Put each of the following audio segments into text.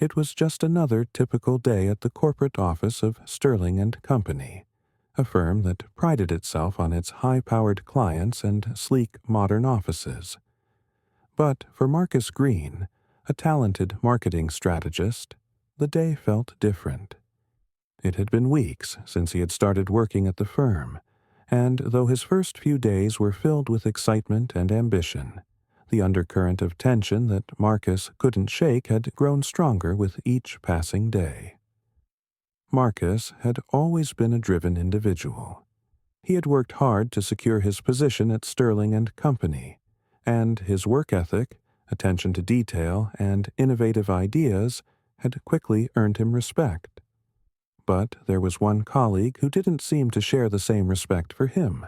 It was just another typical day at the corporate office of Sterling and Company, a firm that prided itself on its high-powered clients and sleek modern offices. But for Marcus Green, a talented marketing strategist, the day felt different. It had been weeks since he had started working at the firm, and though his first few days were filled with excitement and ambition, the undercurrent of tension that Marcus couldn't shake had grown stronger with each passing day. Marcus had always been a driven individual. He had worked hard to secure his position at Sterling and Company, and his work ethic, attention to detail, and innovative ideas had quickly earned him respect. But there was one colleague who didn't seem to share the same respect for him,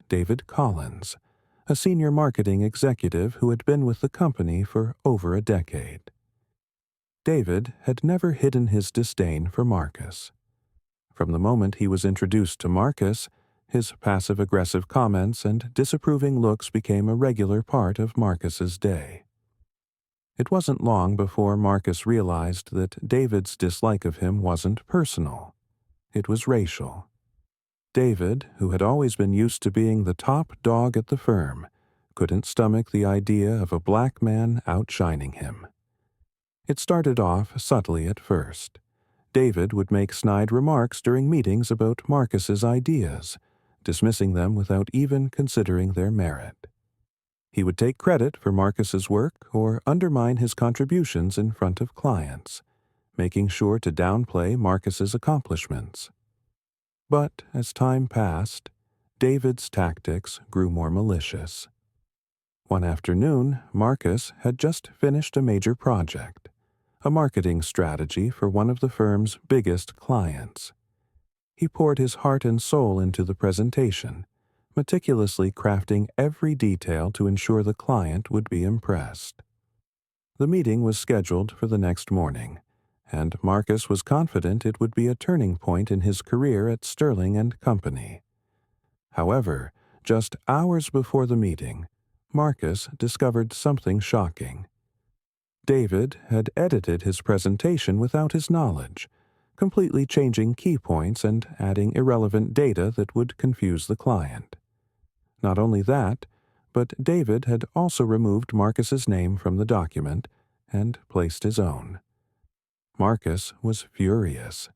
David Collins, a senior marketing executive who had been with the company for over a decade. David had never hidden his disdain for Marcus. From the moment he was introduced to Marcus, his passive-aggressive comments and disapproving looks became a regular part of Marcus's day. It wasn't long before Marcus realized that David's dislike of him wasn't personal. It was racial. David, who had always been used to being the top dog at the firm, couldn't stomach the idea of a black man outshining him. It started off subtly at first. David would make snide remarks during meetings about Marcus's ideas, dismissing them without even considering their merit. He would take credit for Marcus's work or undermine his contributions in front of clients, making sure to downplay Marcus's accomplishments. But as time passed, David's tactics grew more malicious. One afternoon, Marcus had just finished a major project, a marketing strategy for one of the firm's biggest clients. He poured his heart and soul into the presentation, meticulously crafting every detail to ensure the client would be impressed. The meeting was scheduled for the next morning, and Marcus was confident it would be a turning point in his career at Sterling and Company. However, just hours before the meeting, Marcus discovered something shocking. David had edited his presentation without his knowledge, completely changing key points and adding irrelevant data that would confuse the client. Not only that, but David had also removed Marcus's name from the document and placed his own. Marcus was furious.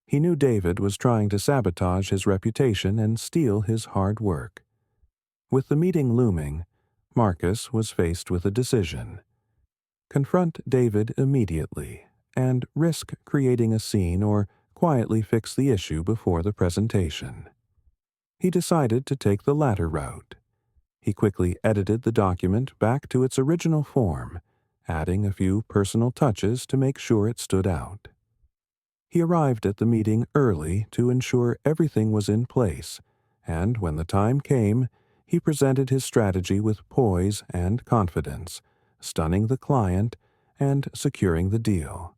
He knew David was trying to sabotage his reputation and steal his hard work. With the meeting looming, Marcus was faced with a decision. Confront David immediately and risk creating a scene or quietly fix the issue before the presentation. He decided to take the latter route. He quickly edited the document back to its original form, adding a few personal touches to make sure it stood out. He arrived at the meeting early to ensure everything was in place, and when the time came, he presented his strategy with poise and confidence, stunning the client and securing the deal.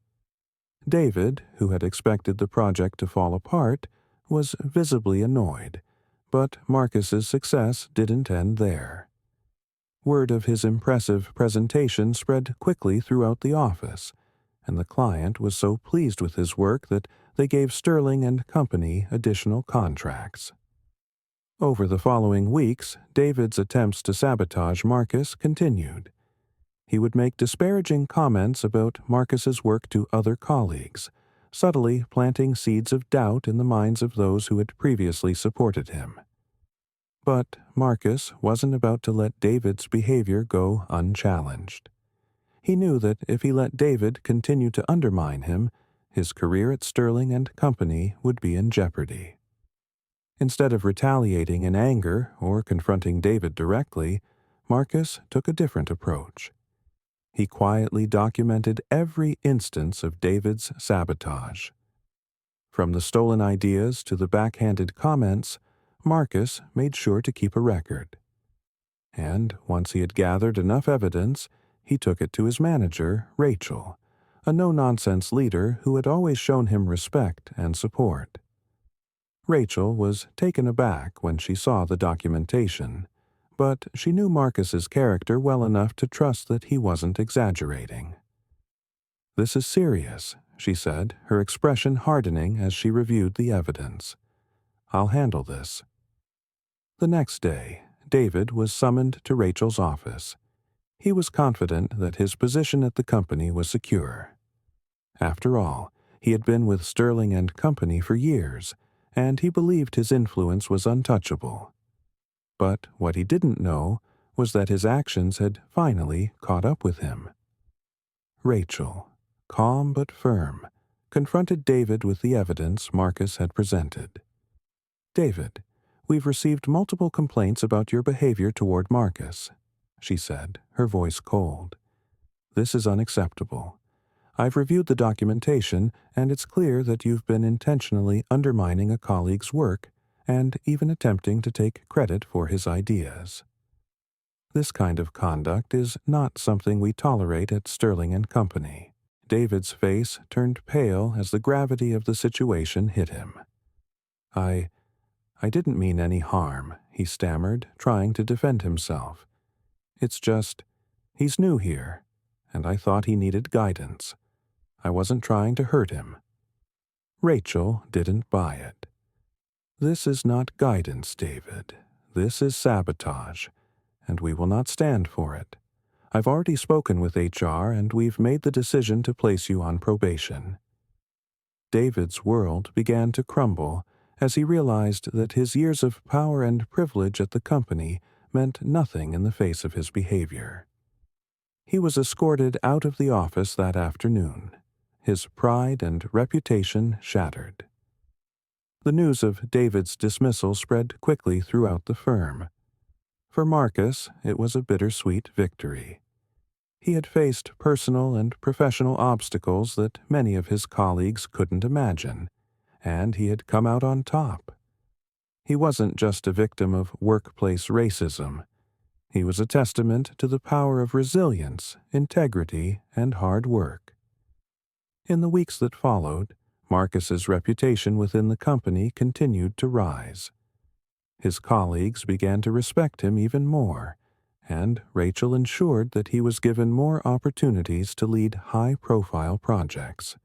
David, who had expected the project to fall apart, was visibly annoyed, but Marcus's success didn't end there. Word of his impressive presentation spread quickly throughout the office, and the client was so pleased with his work that they gave Sterling and Company additional contracts. Over the following weeks, David's attempts to sabotage Marcus continued. He would make disparaging comments about Marcus's work to other colleagues, subtly planting seeds of doubt in the minds of those who had previously supported him. But Marcus wasn't about to let David's behavior go unchallenged. He knew that if he let David continue to undermine him, his career at Sterling and Company would be in jeopardy. Instead of retaliating in anger or confronting David directly, Marcus took a different approach. He quietly documented every instance of David's sabotage. From the stolen ideas to the backhanded comments, Marcus made sure to keep a record. And once he had gathered enough evidence, he took it to his manager, Rachel, a no-nonsense leader who had always shown him respect and support. Rachel was taken aback when she saw the documentation, but she knew Marcus's character well enough to trust that he wasn't exaggerating. "This is serious," she said, her expression hardening as she reviewed the evidence. "I'll handle this." The next day, David was summoned to Rachel's office. He was confident that his position at the company was secure. After all, he had been with Sterling and Company for years, and he believed his influence was untouchable. But what he didn't know was that his actions had finally caught up with him. Rachel, calm but firm, confronted David with the evidence Marcus had presented. "David, we've received multiple complaints about your behavior toward Marcus," she said, her voice cold. "This is unacceptable. I've reviewed the documentation, and it's clear that you've been intentionally undermining a colleague's work and even attempting to take credit for his ideas. This kind of conduct is not something we tolerate at Sterling and Company." David's face turned pale as the gravity of the situation hit him. I didn't mean any harm," he stammered, trying to defend himself. "It's just, he's new here, and I thought he needed guidance. I wasn't trying to hurt him." Rachel didn't buy it. "This is not guidance, David. This is sabotage, and we will not stand for it. I've already spoken with HR, and we've made the decision to place you on probation." David's world began to crumble as he realized that his years of power and privilege at the company meant nothing in the face of his behavior. He was escorted out of the office that afternoon, his pride and reputation shattered. The news of David's dismissal spread quickly throughout the firm. For Marcus, it was a bittersweet victory. He had faced personal and professional obstacles that many of his colleagues couldn't imagine, and he had come out on top. He wasn't just a victim of workplace racism. He was a testament to the power of resilience, integrity, and hard work. In the weeks that followed, Marcus's reputation within the company continued to rise. His colleagues began to respect him even more, and Rachel ensured that he was given more opportunities to lead high-profile projects.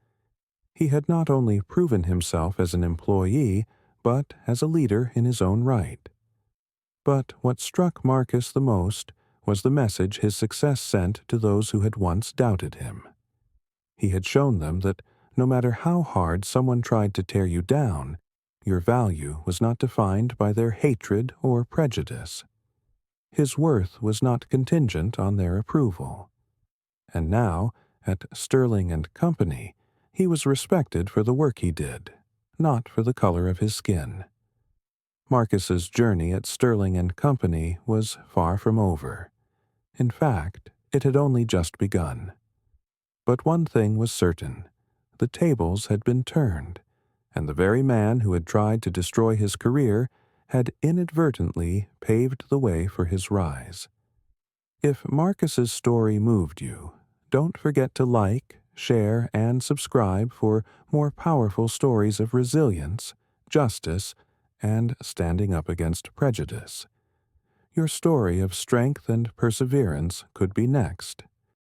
He had not only proven himself as an employee, but as a leader in his own right. But what struck Marcus the most was the message his success sent to those who had once doubted him. He had shown them that no matter how hard someone tried to tear you down, your value was not defined by their hatred or prejudice. His worth was not contingent on their approval. And now, at Sterling and Company, he was respected for the work he did, not for the color of his skin. Marcus's journey at Sterling and Company was far from over. In fact, it had only just begun. But one thing was certain: the tables had been turned, and the very man who had tried to destroy his career had inadvertently paved the way for his rise. If Marcus's story moved you, don't forget to like, share, and subscribe for more powerful stories of resilience, justice, and standing up against prejudice. Your story of strength and perseverance could be next.